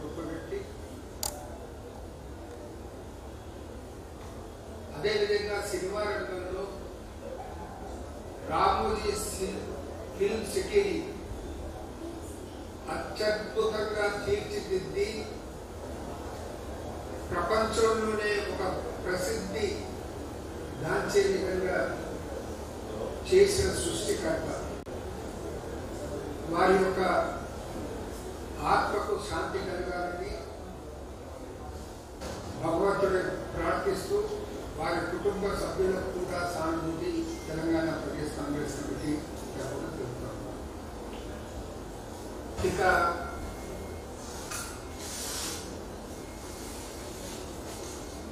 గొప్ప వ్యక్తి. అదేవిధంగా సినిమా రంగంలో రామోజీ ఫిల్మ్ సిటీని అత్యద్భుతంగా తీర్చిదిద్ది ప్రపంచంలోనే ఒక ప్రసిద్ధి దాల్చే విధంగా చేసిన సృష్టికర్త. వారి యొక్క ఆత్మకు శాంతి కలగాలని భగవంతుని ప్రార్థిస్తూ వారి కుటుంబ సభ్యులకు కూడా సానుభూతి తెలంగాణ ప్రదేశ్ కాంగ్రెస్ కమిటీ తరఫున తెలుపుతాం. ఇక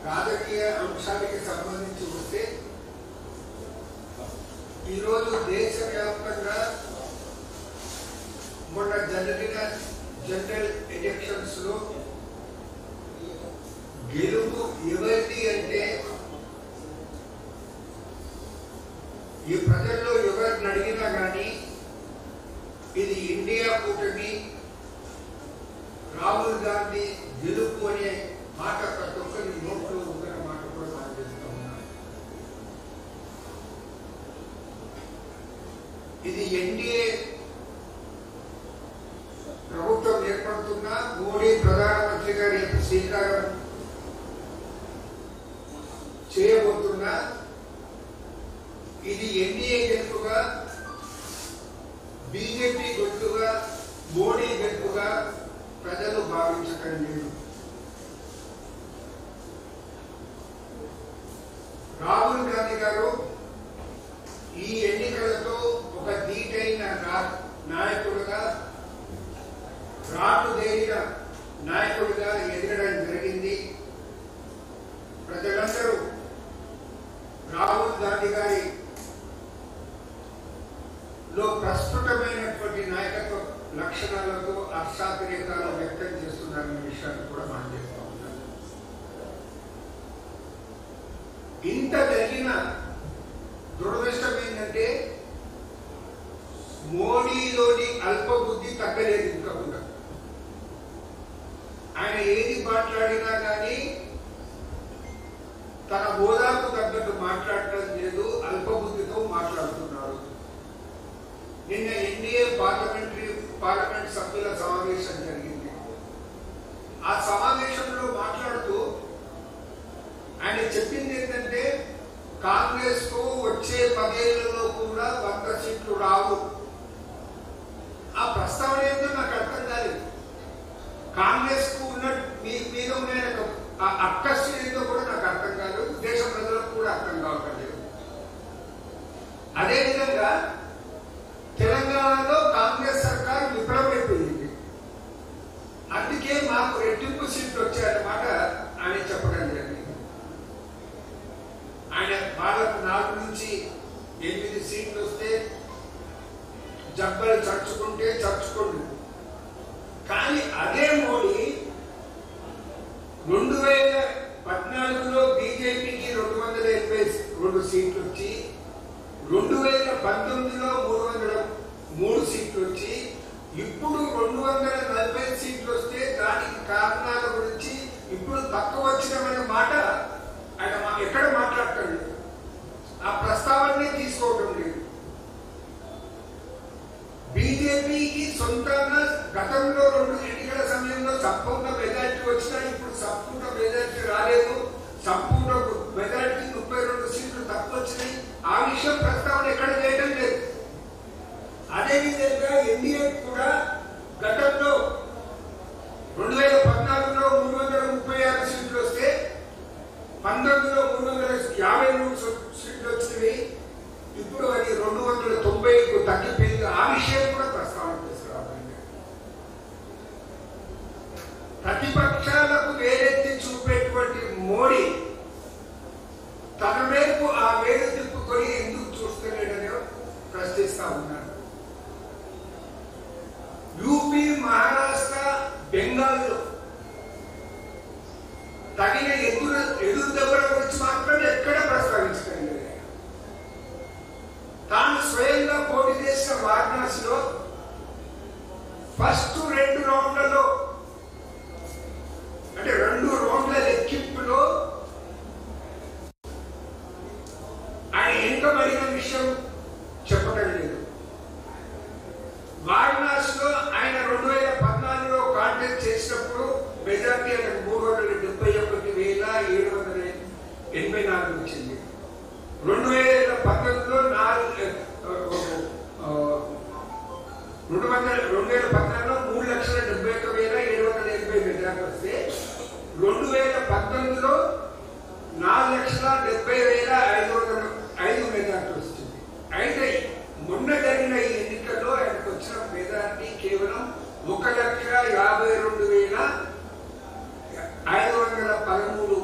రాజకీయ అంశానికి సంబంధించి వస్తే ఈరోజు దేశవ్యాప్తంగా మొన్న జరిగిన జనరల్ ఎలక్షన్స్ లో గెలుపు ఎవరిది అంటే ఈ ప్రజల్లో ఎవరిని అడిగినా కానీ ఇది ఇండియా కూటమి, రాహుల్ గాంధీ గెలుపు అనే మాట ప్రతి ఒక్కరి నోట్లో ఉందన్న మాట కూడా మనం చేస్తూ ఉన్నాం. ఇది ఎన్డీఏ ప్రభుత్వం ఏర్పడుతున్నా, మోడీ ప్రధానమంత్రి గారి స్వీకారం చేయబోతున్నా ఇది ఎన్డీఏ గెలుపుగా, బీజేపీ గెలుపుగా, మోడీ గెలుపుగా ప్రజలు భావించటం లేదు. రాహుల్ గాంధీ గారు ఈ ఎన్నికలతో ఒక ధీటైన నాయకుడుగా, రాటుదేరిన నాయకుడిగా ఎదగడం జరిగింది. ప్రజలందరూ రాహుల్ గాంధీ గారి లో ప్రస్ఫుటమైనటువంటి నాయకత్వ లక్షణాలతో హర్షాతిరేకాలు వ్యక్తం చేస్తున్నారనే విషయాన్ని కూడా మనం చేస్తూ ఉన్నాం. ఇంత జరిగిన దురదృష్టం ఏంటంటే మోడీలోని అల్పబుద్ధి తగ్గలేదు. ఇంకా కూడా ఆయన ఏది మాట్లాడినా కానీ తన హోదాకు తగ్గట్టు మాట్లాడటం లేదు, అల్పబుద్ధితో మాట్లాడుతున్నారు. నిన్న ఎన్డీఏ పార్లమెంట్ సభ్యుల సమావేశం జరిగింది. ఆ సమావేశంలో మాట్లాడుతూ ఆయన చెప్పింది ఏంటంటే కాంగ్రెస్ కు వచ్చే 10 ఏళ్లలో కూడా 100 సీట్లు రావు. ఆ ప్రస్తావన ఏంటో నాకు అర్థం కాలేదు. కాంగ్రెస్ కు ఉన్న మీద ఉన్న అక్కసు ఏంటో కూడా నాకు అర్థం కాదు, దేశ ప్రజలకు కూడా అర్థం కావటం లేదు. అదేవిధంగా తెలంగాణలో కాంగ్రెస్ సర్కారు విఫలమైపోయింది. అందుకే మాకు రెట్టింపు సీట్లు వచ్చాయన్నమాట ఆయన చెప్పడం జరిగింది. ఆయన వాళ్ళకు 4 నుంచి 8 సీట్లు వస్తే జబ్బలు చర్చుకోండి. కానీ అదే మోడీ 2014లో బీజేపీకి 282 సీట్లు వచ్చి 2019లో 303 సీట్లు వచ్చి ఇప్పుడు 240 సీట్లు వస్తే దానికి కారణాల గురించి ఇప్పుడు తక్కువ వచ్చినామనే మాట ఆయన ఎక్కడ మాట్లాడతాడు. ఆ ప్రస్తావనే తీసుకోవడం లేదు. బీజేపీకి సొంతంగా గతంలో 2 ఎన్నికల సమయంలో సంపూర్ణ మెజారిటీ వచ్చినా ఇప్పుడు సంపూర్ణ మెజారిటీ రాలేదు. సంపూర్ణ మెజారిటీ 32 సీట్లు తక్కువ వచ్చినాయి. ఆ విషయం ప్రస్తావన ఎక్కడ చేయడం లేదు. అదేవిధంగా ఎన్డీఏ కూడా గతంలో 2014లో 336 సీట్లు వస్తే 19లో 353 సీట్లు వచ్చినవి. ఇప్పుడు అది 290కు తగ్గిపోయింది. ఆ విషయం కూడా ప్రస్తావన తీసుకురావాలి. ప్రతిపక్షాలకు వేరెత్తి చూపేటువంటి మోడీ తన వైపు ఆ వేలు తిప్పుకొని ఎందుకు చూస్తున్నాడని ప్రశ్నిస్తా ఉన్నారు. యూపీ, మహారాష్ట్ర, బెంగాల్లో తగిన ఎదురు దెబ్బల గురించి మాత్రం ఎక్కడ ప్రస్తావించడం లేదు. తాను స్వయంగా పోటీ చేసిన వారణాసిలో ఫస్ట్ 2 రౌండ్లలో చేసినప్పుడు మెజార్టీ ఆయనకు 371,784 వచ్చింది. 2014లో 3,71,780 మెజార్టీ వస్తే 2019లో 4,70,505 మెజార్టీ వస్తుంది. అయితే మొన్న జరిగిన ఈ ఎన్నికల్లో ఆయనకు వచ్చిన మెజార్టీ కేవలం 1,52,513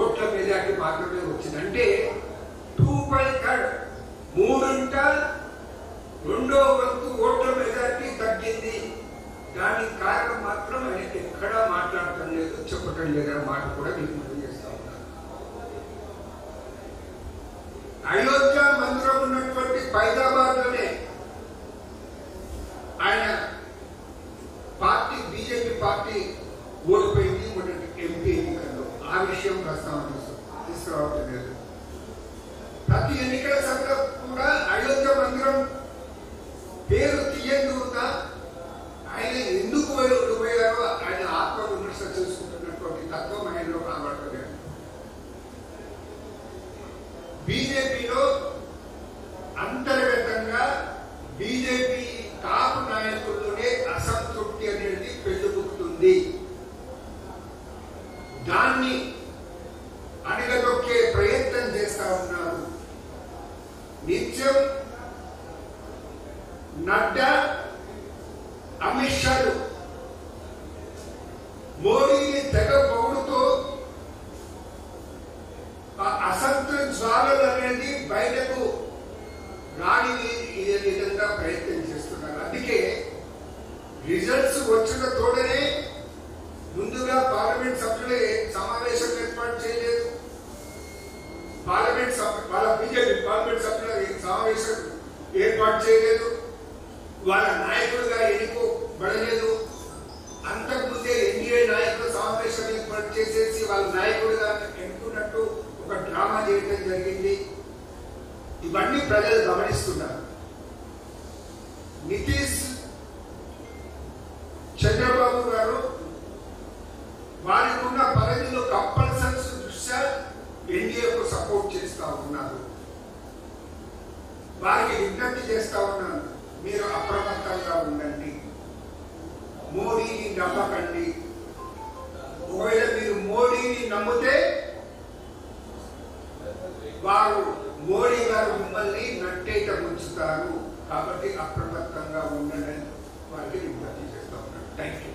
ఓట్ల మెజార్టీ మాత్రమే వచ్చింది. అంటే 2/3 మూడింట రెండో వంతు ఓట్ల మెజార్టీ తగ్గింది. దానికి కారణం మాత్రం ఆయన ఎక్కడా మాట్లాడటం లేదు, చెప్పటం లేదన్న మాట కూడా మీకు మనం చేస్తా ఉన్నాను. అయోధ్య మందిరం ఉన్నటువంటి ఫైజాబాద్ లోనే ఆయన పార్టీ బీజేపీ పార్టీ ఓడిపోయింది మొదటి ఎంపీ ఎన్నికల్లో. ఆ విషయం ప్రస్తావన తీసుకురావటం లేదు. ప్రతి ఎన్నికల సభలో కూడా అయోధ్య మందిరం పేరు తీయందుకున్నా ఆయన ఎందుకు ఓడిపోయారో ఆయన ఆత్మ విమర్శ చేసుకుంటున్నటువంటి తత్వం ఆయనలో కనబడలేదు. బీజేపీలో అంతర్గతంగా బీజేపీ టాప్ నాయకుల్లోనే అసంతృప్తి అనేది పెళ్ళుబుకుతుంది. దాన్ని అణగదొక్కే ప్రయత్నం చేస్తా ఉన్నారు. నిత్యం నడ్డా, అమిత్ షాలు మోడీని తెగ పొగుడుతూ అసంతృప్తి జ్వాలలు అనేది బయటకు రాని విధంగా ప్రయత్నం చేస్తున్నారు. అందుకే రిజల్ట్స్ వచ్చిన తోడనే ముందుగా పార్లమెంట్ సభ్యులు సమావేశం ఏర్పాటు చేయలేదు. వాళ్ళ బీజేపీ పార్లమెంట్ సభ్యుల సమావేశం ఏర్పాటు చేయలేదు. వాళ్ళ నాయకులుగా ఎన్నుకోబడలేదు. అంతకుముందే ఎన్డీఏ నాయకుల సమావేశం ఏర్పాటు చేసేసి వాళ్ళ నాయకులుగా ఎన్నుకున్నట్టు ఒక డ్రామా చేయడం జరిగింది. ఇవన్నీ ప్రజలు గమనిస్తున్నారు. నితీష్ చంద్రబాబు గారు వారికి ఉన్న పరిధిలో కంపల్సరీ దృష్ట్యా ఎన్డీఏకు సపోర్ట్ చేస్తా ఉన్నారు. వారికి విజ్ఞప్తి చేస్తా ఉన్నాను, మీరు అప్రమత్తంగా ఉండండి, మోడీని నమ్మకండి. ఒకవేళ మీరు మోడీని నమ్మితే వారు మోడీ గారు మిమ్మల్ని నట్టేట ముంచుతారు. కాబట్టి అప్రమత్తంగా ఉండండి వారికి విజ్ఞప్తి చేస్తా ఉన్నాను. Thank you.